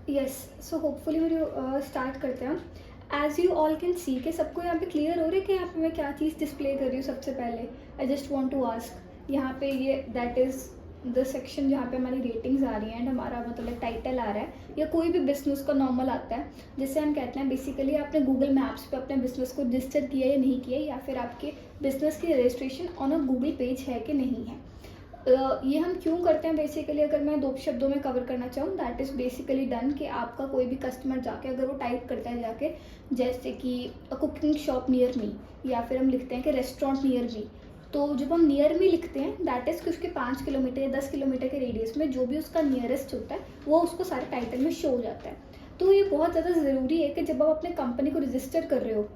Yes, so hopefully video start करते हैं। As you all can see कि सबको यहाँ पे क्लियर हो रहा है कि यहाँ पे मैं क्या चीज़ डिस्प्ले कर रही हूँ। सबसे पहले I just want to ask, यहाँ पे ये दैट इज़ द सेक्शन जहाँ पे हमारी रेटिंग्स आ रही हैं एंड हमारा मतलब टाइटल आ रहा है या कोई भी बिजनेस का नॉर्मल आता है, जिससे हम कहते हैं बेसिकली आपने गूगल मैप्स पे अपने बिजनेस को रजिस्टर किया या नहीं किया, या फिर आपके बिजनेस की registration on a Google page है कि नहीं है। ये हम क्यों करते हैं बेसिकली, अगर मैं दो शब्दों में कवर करना चाहूँ, दैट इज़ बेसिकली डन कि आपका कोई भी कस्टमर जाके अगर वो टाइप करता है जाके जैसे कि अ कुकिंग शॉप नियर मी, या फिर हम लिखते हैं कि रेस्टोरेंट नियर मी, तो जब हम नियर मी लिखते हैं दैट इज़ कि उसके 5 किलोमीटर या 10 किलोमीटर के रेडियस में जो भी उसका नियरेस्ट होता है वो उसको सारे टाइटल में शो हो जाता है। तो ये बहुत ज़्यादा ज़रूरी है कि जब आप अपने कंपनी को रजिस्टर कर रहे हो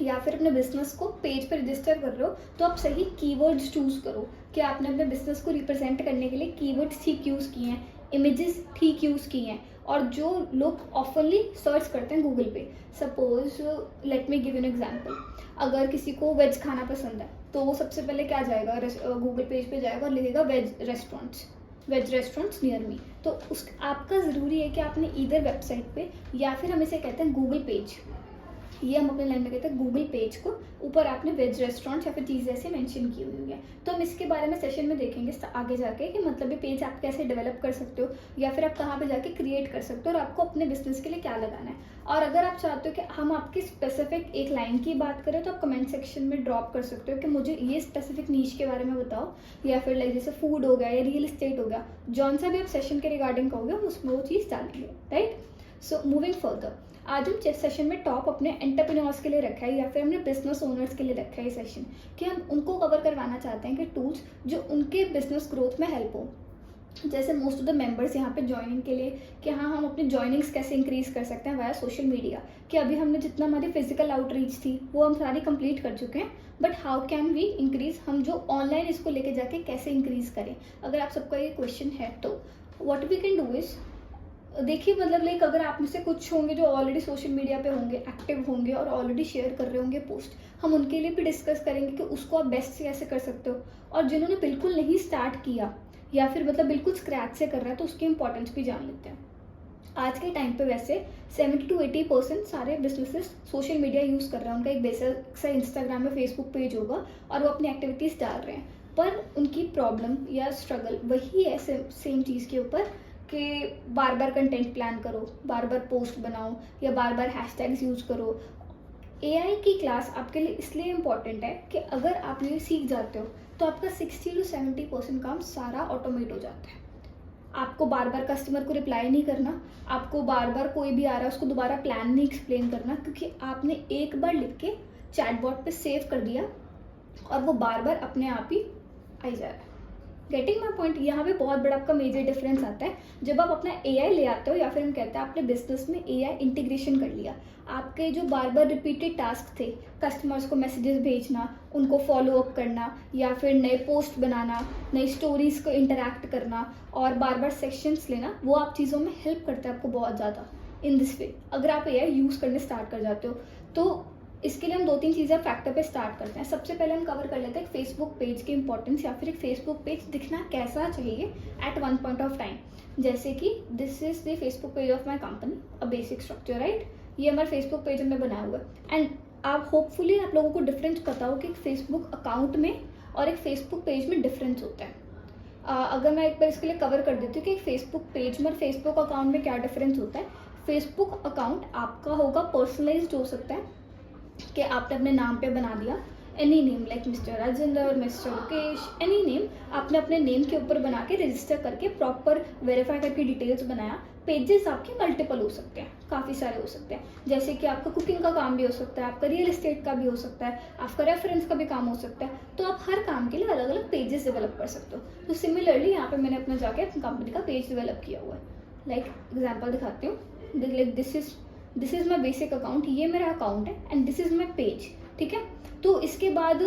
या फिर अपने बिजनेस को पेज पर रजिस्टर कर रहे हो, तो आप सही कीवर्ड्स चूज़ करो कि आपने अपने बिजनेस को रिप्रेजेंट करने के लिए कीवर्ड्स ठीक यूज़ किए हैं, इमेजेस ठीक यूज़ किए हैं, और जो लोग ऑफनली सर्च करते हैं गूगल पे। Suppose let me give an example, अगर किसी को वेज खाना पसंद है तो वो सबसे पहले क्या जाएगा, गूगल पेज पे जाएगा और लिखेगा वेज रेस्टोरेंट्स नियर मी। तो उस आपका ज़रूरी है कि आपने इधर वेबसाइट पे या फिर हम इसे कहते हैं गूगल पेज, ये हम अपने लाइन में कहते हैं गूगल पेज को, ऊपर आपने वेज रेस्टोरेंट या फिर चीज़ ऐसे मेंशन की हुई है। तो हम इसके बारे में सेशन में देखेंगे आगे जाके कि मतलब ये पेज आप कैसे डेवलप कर सकते हो या फिर आप कहाँ पे जाके क्रिएट कर सकते हो और आपको अपने बिजनेस के लिए क्या लगाना है। और अगर आप चाहते हो कि हम आपकी स्पेसिफिक एक लाइन की बात करें तो आप कमेंट सेक्शन में ड्रॉप कर सकते हो कि मुझे ये स्पेसिफिक नीश के बारे में बताओ, या फिर लाइक जैसे फूड हो गया या रियल इस्टेट हो गया, जौन सा भी आप सेशन के रिगार्डिंग कहोगे हम उसमें वो चीज़ डालेंगे, राइट। सो मूविंग फर्दर, आज हम सेशन में टॉप अपने एंटरप्रेन्योर्स के लिए रखा है या फिर हमने बिजनेस ओनर्स के लिए रखा है ये सेशन, कि हम उनको कवर करवाना चाहते हैं कि टूल्स जो उनके बिजनेस ग्रोथ में हेल्प हो। जैसे मोस्ट ऑफ द मेंबर्स यहाँ पे ज्वाइनिंग के लिए कि हाँ हम अपनी ज्वाइनिंग्स कैसे इंक्रीज कर सकते हैं वाया सोशल मीडिया, कि अभी हमने जितना हमारी फिजिकल आउटरीच थी वो हम सारी कंप्लीट कर चुके हैं, but how can we increase, हम जो ऑनलाइन इसको लेके जाके कैसे इंक्रीज करें। अगर आप सबका ये क्वेश्चन है तो what we can do is, देखिए मतलब लाइक अगर आप में से कुछ होंगे जो ऑलरेडी सोशल मीडिया पे होंगे, एक्टिव होंगे और ऑलरेडी शेयर कर रहे होंगे पोस्ट, हम उनके लिए भी डिस्कस करेंगे कि उसको आप बेस्ट से कैसे कर सकते हो। और जिन्होंने बिल्कुल नहीं स्टार्ट किया या फिर मतलब बिल्कुल स्क्रैच से कर रहा है तो उसकी इंपॉर्टेंस भी जान लेते हैं। आज के टाइम पे वैसे 70 to 80% सारे बिजनेसेस सोशल मीडिया यूज़ कर रहे हैं, उनका एक बेसिक सा इंस्टाग्राम में फेसबुक पेज होगा और वो अपनी एक्टिविटीज़ डाल रहे हैं, पर उनकी प्रॉब्लम या स्ट्रगल वही है सेम चीज़ के ऊपर कि बार बार कंटेंट प्लान करो, बार बार पोस्ट बनाओ या बार बार हैशटैग्स यूज़ करो। एआई की क्लास आपके लिए इसलिए इम्पॉर्टेंट है कि अगर आप ये सीख जाते हो तो आपका 60 to 70% काम सारा ऑटोमेट हो जाता है। आपको बार बार कस्टमर को रिप्लाई नहीं करना, आपको बार बार कोई भी आ रहा है उसको दोबारा प्लान नहीं एक्सप्लेन करना, क्योंकि आपने एक बार लिख के चैटबॉट पे सेव कर दिया और वो बार बार अपने आप ही आई जा रहा है। गेटिंग माई पॉइंट, यहाँ पे बहुत बड़ा आपका मेजर डिफरेंस आता है जब आप अपना एआई ले आते हो या फिर हम कहते हैं आपने बिजनेस में एआई इंटीग्रेशन कर लिया। आपके जो बार बार रिपीटेड टास्क थे, कस्टमर्स को मैसेजेस भेजना, उनको फॉलो अप करना या फिर नए पोस्ट बनाना, नई स्टोरीज को इंटरैक्ट करना और बार बार सेक्शंस लेना, वो आप चीज़ों में हेल्प करता है आपको बहुत ज़्यादा इन दिस वे। अगर आप एआई यूज़ करने स्टार्ट कर जाते हो तो इसके लिए हम 2-3 चीज़ें फैक्टर पे स्टार्ट करते हैं। सबसे पहले हम कवर कर लेते हैं फेसबुक पेज की इंपॉर्टेंस या फिर एक फेसबुक पेज दिखना कैसा चाहिए at one point of time. जैसे कि this is the Facebook page of my company, a basic structure, right. ये हमारा फेसबुक पेज हमने बनाया हुआ है एंड आप होपफुली आप लोगों को डिफरेंस पता हो कि एक फेसबुक अकाउंट में और एक फेसबुक पेज में डिफरेंस होता है। अगर मैं एक बार इसके लिए कवर कर देती हूँ कि एक फेसबुक पेज में और फेसबुक अकाउंट में क्या डिफरेंस होता है। फेसबुक अकाउंट आपका होगा पर्सनलाइज्ड हो सकता है कि आपने अपने नाम पे बना दिया, any name like mister Rajendra, mister Mukesh, any name आपने अपने नेम के ऊपर बना के रजिस्टर करके प्रॉपर वेरीफाई करके डिटेल्स बनाया। पेजेस आपके मल्टीपल हो सकते हैं, काफ़ी सारे हो सकते हैं, जैसे कि आपका कुकिंग का काम भी हो सकता है, आपका रियल एस्टेट का भी हो सकता है, आपका रेफरेंस का भी काम हो सकता है। तो आप हर काम के लिए अलग अलग पेजेस डेवलप कर सकते हो। तो सिमिलरली यहाँ पे मैंने अपना जाके अपनी कंपनी का पेज डेवलप किया हुआ है। लाइक एग्जाम्पल दिखाती हूँ, like this is my basic account, ये मेरा अकाउंट है and this is my page, ठीक है। तो इसके बाद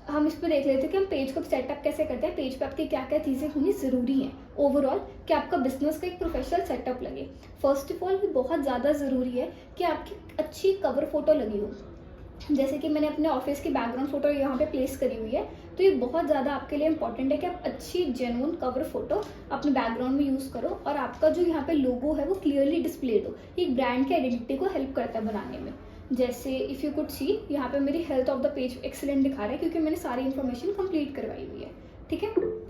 हम इस पर देख लेते हैं कि हम पेज को सेटअप कैसे करते हैं, पेज पे आपकी क्या क्या चीज़ें होनी ज़रूरी हैं ओवरऑल कि आपका बिजनेस का एक प्रोफेशनल सेटअप लगे। फर्स्ट ऑफ ऑल बहुत ज़्यादा ज़रूरी है कि आपकी अच्छी कवर फोटो लगी हो। जैसे कि मैंने अपने ऑफिस की बैकग्राउंड फ़ोटो यहाँ पे प्लेस करी हुई है, तो ये बहुत ज़्यादा आपके लिए इंपॉर्टेंट है कि आप अच्छी जेन्युइन कवर फ़ोटो अपने बैकग्राउंड में यूज़ करो और आपका जो यहाँ पे लोगो है वो क्लियरली डिस्प्लेड हो। ये ब्रांड की आइडेंटिटी को हेल्प करता है बनाने में। जैसे इफ़ यू कुड सी, यहाँ पे मेरी health of the page excellent दिखा रहा है क्योंकि मैंने सारी इन्फॉर्मेशन कंप्लीट करवाई हुई है। ठीक है,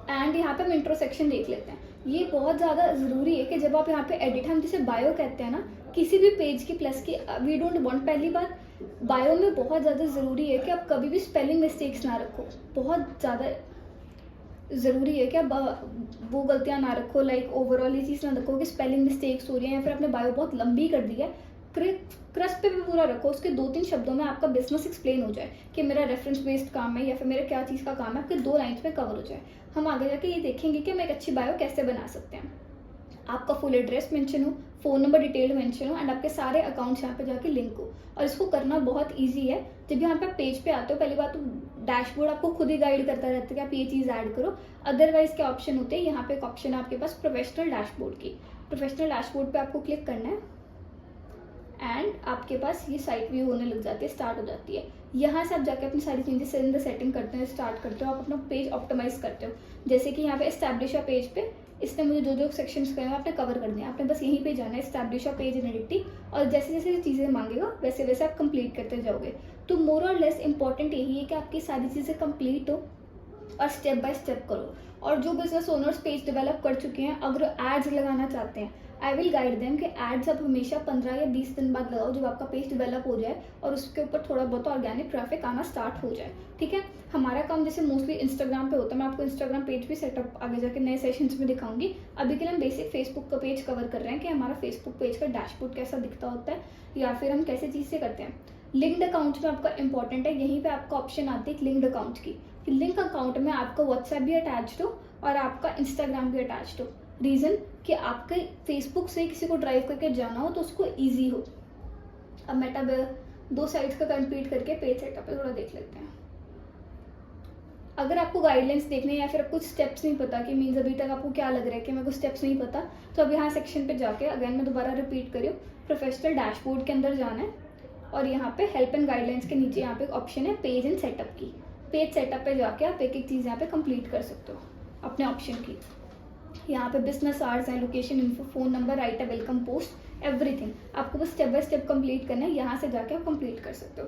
एंड यहाँ पे हम इंट्रो सेक्शन देख लेते हैं। ये बहुत ज़्यादा ज़रूरी है कि जब आप यहाँ पे एडिट, हम जिसे बायो कहते हैं ना, किसी भी पेज की प्लस की, वी डोंट वांट, पहली बात बायो में बहुत ज़्यादा ज़रूरी है कि आप कभी भी स्पेलिंग मिस्टेक्स ना रखो। बहुत ज़्यादा ज़रूरी है कि आप वो गलतियाँ ना रखो, लाइक ओवरऑल ये चीज़ ना रखो कि स्पेलिंग मिस्टेक्स हो रही हैं या फिर आपने बायो बहुत लंबी कर दी है। क्रस्ट पे भी पूरा रखो, उसके 2-3 शब्दों में आपका बिजनेस एक्सप्लेन हो जाए कि मेरा रेफरेंस बेस्ड काम है या फिर मेरा क्या चीज़ का काम है, आपके 2 लाइन्स में कवर हो जाए। हम आगे जाके ये देखेंगे कि हम एक अच्छी बायो कैसे बना सकते हैं। आपका फुल एड्रेस मेंशन हो, फ़ोन नंबर डिटेल मेंशन हो एंड आपके सारे अकाउंट्स यहाँ पे जाके लिंक हो। और इसको करना बहुत ईजी है। जब यहाँ पे आप पेज पे आते हो, पहली बात तो डैशबोर्ड आपको खुद ही गाइड करता रहता है कि आप ये चीज़ ऐड करो। अदरवाइज क्या ऑप्शन होते हैं, यहाँ पे एक ऑप्शन है आपके पास प्रोफेशनल डैशबोर्ड की। प्रोफेशनल डैशबोर्ड पे आपको क्लिक करना है एंड आपके पास ये साइट व्यू होने लग जाती है, स्टार्ट हो जाती है। यहाँ से आप जाके अपनी सारी चीज़ें इन द सेटिंग करते हैं, स्टार्ट करते हो, आप अपना पेज ऑप्टिमाइज करते हो। जैसे कि यहाँ पे एस्टैब्लिश अ पेज पे इसने मुझे जो सेक्शंस कहे आपने कवर कर दिया, आपने बस यहीं पे जाना है establish a page in editing, और जैसे जैसे चीज़ें मांगेगा वैसे वैसे आप कंप्लीट करते जाओगे। तो मोर और लेस इंपॉर्टेंट यही है कि आपकी सारी चीज़ें कंप्लीट हो और स्टेप बाय स्टेप करो। और जो बिजनेस ओनर्स पेज डेवलप कर चुके हैं, अगर एड्स लगाना चाहते हैं, आई विल गाइड देम कि एड्स आप हमेशा 15 या 20 दिन बाद लगाओ, जब आपका पेज डेवलप हो जाए और उसके ऊपर थोड़ा बहुत ऑर्गेनिक ट्रैफिक आना स्टार्ट हो जाए। ठीक है, हमारा काम जैसे मोस्टली इंस्टाग्राम पे होता है, मैं आपको इंस्टाग्राम पेज भी सेटअप आगे जाके नए सेशंस में दिखाऊंगी। अभी के लिए हम बेसिक फेसबुक का पेज कवर कर रहे हैं कि हमारा फेसबुक पेज का डैशबोर्ड कैसा दिखता होता है या फिर हम कैसे चीज़ें करते हैं। लिंक्ड अकाउंट में आपका इंपॉर्टेंट है, यहीं पे आपका ऑप्शन आती है लिंक्ड अकाउंट की। लिंक अकाउंट में आपका व्हाट्सएप भी अटैच्ड हो और आपका इंस्टाग्राम भी अटैच्ड हो। रीज़न कि आपके फेसबुक से किसी को ड्राइव करके जाना हो तो उसको ईजी हो। अब मेटा 2 साइट्स का कंप्लीट करके पेज सेटअप पे थोड़ा देख लेते हैं। अगर आपको गाइडलाइंस देखने या फिर कुछ स्टेप्स नहीं पता कि मीन्स अभी तक आपको क्या लग रहा है कि मेरे को स्टेप्स नहीं पता, तो अब यहाँ सेक्शन पे जाके अगेन मैं दोबारा रिपीट करी हूँ, प्रोफेशनल डैशबोर्ड के अंदर जाना है और यहाँ पे हेल्प एंड गाइडलाइंस के नीचे यहाँ पे ऑप्शन है पेज एंड सेटअप की। पेज सेटअप पे जाके आप एक एक चीज़ यहाँ पे कंप्लीट कर सकते हो अपने ऑप्शन की। यहाँ पे बिजनेस आवर्स हैं, location info, phone number, right है, वेलकम पोस्ट, एवरीथिंग आपको बस स्टेप बाय स्टेप कंप्लीट करना है। यहाँ से जाके आप कंप्लीट कर सकते हो।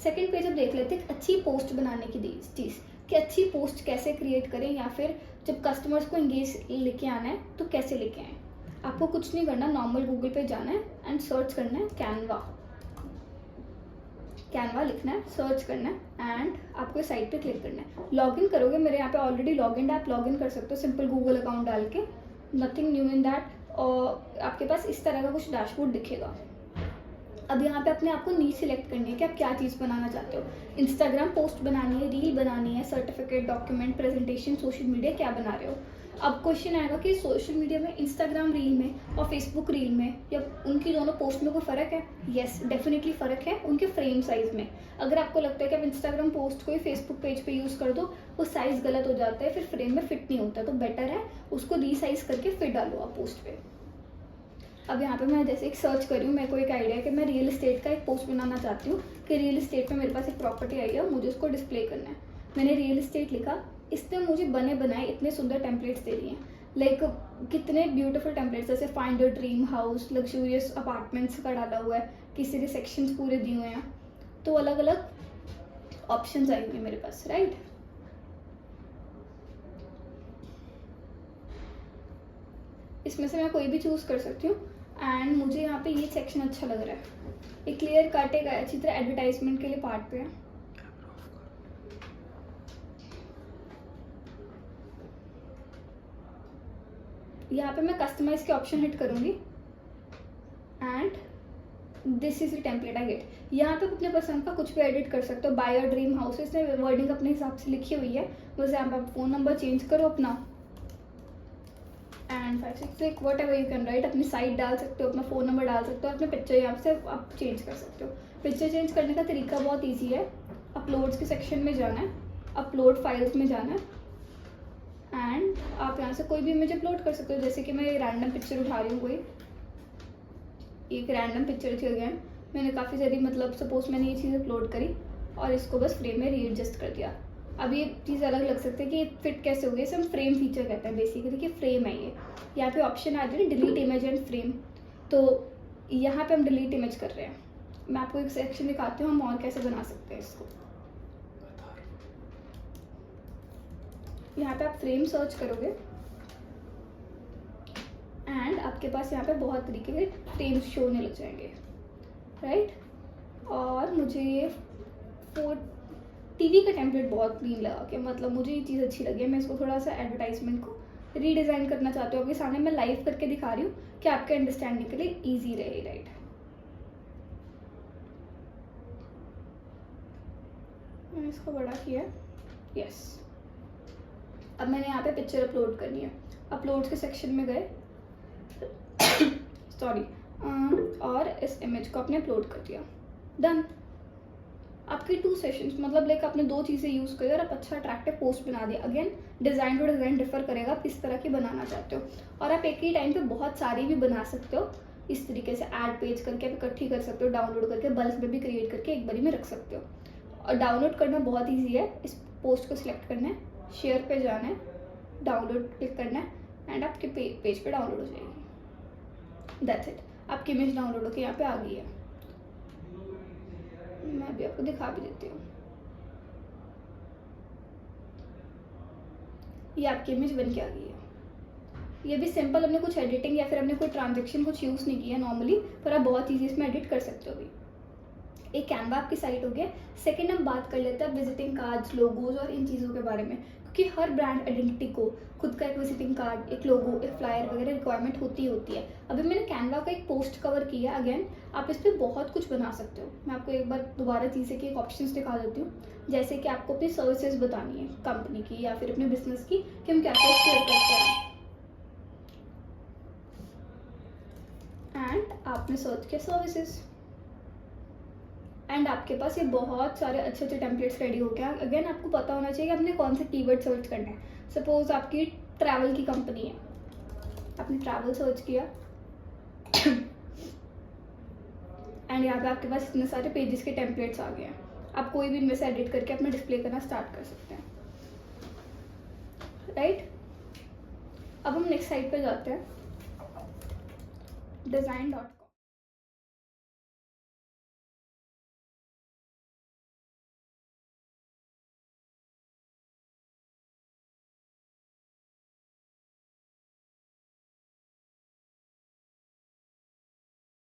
सेकंड पेज अब देख लेते हैं अच्छी पोस्ट बनाने की चीज़ कि अच्छी पोस्ट कैसे क्रिएट करें या फिर जब कस्टमर्स को इंगेज लेके आना है तो कैसे लेके आएँ। आपको कुछ नहीं करना, नॉर्मल गूगल पे जाना है एंड सर्च करना है कैनवा लिखना है, सर्च करना है एंड आपको इस साइट पे क्लिक करना है। लॉगिन करोगे, मेरे यहाँ पे ऑलरेडी लॉगिन है, आप लॉगिन कर सकते हो सिंपल गूगल अकाउंट डाल के, नथिंग न्यू इन दैट। और आपके पास इस तरह का कुछ डैशबोर्ड दिखेगा। अब यहाँ पे अपने आप को नीड सिलेक्ट करनी है कि आप क्या चीज़ बनाना चाहते हो। इंस्टाग्राम पोस्ट बनानी है, रील बनानी है, certificate, document, presentation, social media, क्या बना रहे हो। अब क्वेश्चन आएगा कि सोशल मीडिया में, इंस्टाग्राम रील में और फेसबुक रील में या उनकी दोनों पोस्ट में कोई फ़र्क है? येस, डेफिनेटली फ़र्क है उनके फ्रेम साइज़ में। अगर आपको लगता है कि आप इंस्टाग्राम पोस्ट को ही फेसबुक पेज पे यूज़ कर दो, वो साइज़ गलत हो जाता है, फिर फ्रेम में फिट नहीं होता, तो बेटर है उसको रीसाइज करके फिर डालो आप पोस्ट पे। अब यहाँ पे मैं जैसे एक सर्च करी हूँ, मेरे को एक आइडिया है कि मैं रियल एस्टेट का एक पोस्ट बनाना चाहती हूँ कि रियल एस्टेट में मेरे पास एक प्रॉपर्टी आई है, मुझे उसको डिस्प्ले करना है। मैंने रियल एस्टेट लिखा, इसने मुझे बने बनाए इतने सुंदर टेम्पलेट्स दे दिए हैं, लाइक कितने ब्यूटीफुल टेम्पलेट्स, जैसे find your dream house, luxurious apartments का डाला हुआ है, किसी के सेक्शंस पूरे दिए हुए हैं, तो अलग अलग ऑप्शंस आई हुई है मेरे पास, राइट। इसमें से मैं कोई भी चूज़ कर सकती हूँ एंड मुझे यहाँ पे ये सेक्शन अच्छा लग रहा है, एक क्लियर कट एक अच्छी तरह एडवर्टाइजमेंट के लिए पार्ट पे है। यहाँ पे मैं कस्टमाइज के ऑप्शन हिट करूँगी and this is the template I get. यहाँ पे अपने पसंद का कुछ भी एडिट कर सकते हो। बाय योर ड्रीम हाउस, इसने वर्डिंग अपने हिसाब से लिखी हुई है, बस यहाँ पे आप फ़ोन नंबर चेंज करो अपना and 566 what ever you can write, अपनी साइट डाल सकते हो, अपना फ़ोन नंबर डाल सकते हो, अपने पिक्चर यहाँ से आप चेंज कर सकते हो। पिक्चर चेंज करने का तरीका बहुत ईजी है, अपलोड्स के सेक्शन में जाना है, अपलोड फाइल्स में जाना है एंड आप यहाँ से कोई भी इमेज अपलोड कर सकते हो, जैसे कि मैं ये रैंडम पिक्चर उठा रही हूँ, कोई एक रैंडम पिक्चर थी अगेन, मैंने काफ़ी सारी मतलब सपोज मैंने ये चीज़ अपलोड करी और इसको बस फ्रेम में रीएडजस्ट कर दिया। अब ये चीज़ अलग लग सकती है कि फिट कैसे हो गई, इसे हम फ्रेम फीचर कहते हैं बेसिकली, कि फ्रेम है ये। यहाँ पे ऑप्शन आ रही है डिलीट इमेज एंड फ्रेम, तो यहाँ पे हम डिलीट इमेज कर रहे हैं। मैं आपको एक सेक्शन दिखाती हूँ हम और कैसे बना सकते हैं इसको। यहाँ पे आप फ्रेम सर्च करोगे एंड आपके पास यहाँ पे बहुत तरीके के फ्रेम्स शो होने लग जाएंगे, राइट। और मुझे ये टीवी का टेम्पलेट बहुत क्लीन लगा कि मतलब मुझे ये चीज़ अच्छी लगी है। मैं इसको थोड़ा सा एडवर्टाइजमेंट को रीडिज़ाइन करना चाहती हूँ, आपके सामने मैं लाइव करके दिखा रही हूँ कि आपके अंडरस्टैंडिंग के लिए ईजी रहे, राइट। मैंने इसको बड़ा किया, यस। अब मैंने यहाँ पे पिक्चर अपलोड करनी है, अपलोड के सेक्शन में गए सॉरी और इस इमेज को आपने अपलोड कर दिया, डन। आपके 2 सेशंस, मतलब लाइक आपने 2 चीज़ें यूज़ करी और आप अच्छा अट्रैक्टिव पोस्ट बना दिया। Again design to design differ करेगा आप किस तरह की बनाना चाहते हो, और आप एक ही टाइम पे बहुत सारी भी बना सकते हो। इस तरीके से ऐड पेज करके आप इकट्ठी कर सकते हो, डाउनलोड करके बल्क में भी क्रिएट करके एक बारी में रख सकते हो। और डाउनलोड करना बहुत ईजी है, इस पोस्ट को सिलेक्ट करना है, शेयर पे जाना है, डाउनलोड क्लिक करना है एंड आपके पेज पे डाउनलोड हो जाएगी। दैट्स इट, आपकी इमेज डाउनलोड होकर यहाँ पे आ गई है। मैं अभी आपको दिखा भी देती हूँ, ये आपकी इमेज बन के आ गई है। ये भी सिंपल, हमने कुछ एडिटिंग या फिर हमने कोई ट्रांजेक्शन कुछ यूज़ नहीं किया नॉर्मली, पर आप बहुत ईजी इसमें एडिट कर सकते हो। अभी एक कैनवा आपकी साइट हो गया। सेकंड हम बात कर लेते हैं विजिटिंग कार्ड्स, लोगोज और इन चीज़ों के बारे में, क्योंकि हर ब्रांड आइडेंटिटी को खुद का एक विजिटिंग कार्ड, एक लोगो, एक फ्लायर वगैरह रिक्वायरमेंट होती है। अभी मैंने कैनवा का एक पोस्ट कवर किया, अगेन आप इस पर बहुत कुछ बना सकते हो। मैं आपको एक बार दोबारा चीज़ें की एक ऑप्शंस दिखा देती हूँ, जैसे कि आपको अपनी सर्विसेज बतानी है कंपनी की या फिर अपने बिजनेस की, कि हम क्या क्या शेयर करते हैं, एंड आपने सर्च किया सर्विसेज एंड आपके पास ये बहुत सारे अच्छे अच्छे टेम्पलेट्स रेडी हो गया। अगेन आपको पता होना चाहिए कि आपने कौन से कीवर्ड सर्च करना है। सपोज आपकी ट्रैवल की कंपनी है, आपने ट्रैवल सर्च किया एंड यहाँ पे आपके पास इतने सारे पेजेस के टेम्पलेट्स आ गए हैं। आप कोई भी इनमें से एडिट करके अपना डिस्प्ले करना स्टार्ट कर सकते हैं, राइट। अब हम नेक्स्ट साइट पे जाते हैं, design.com।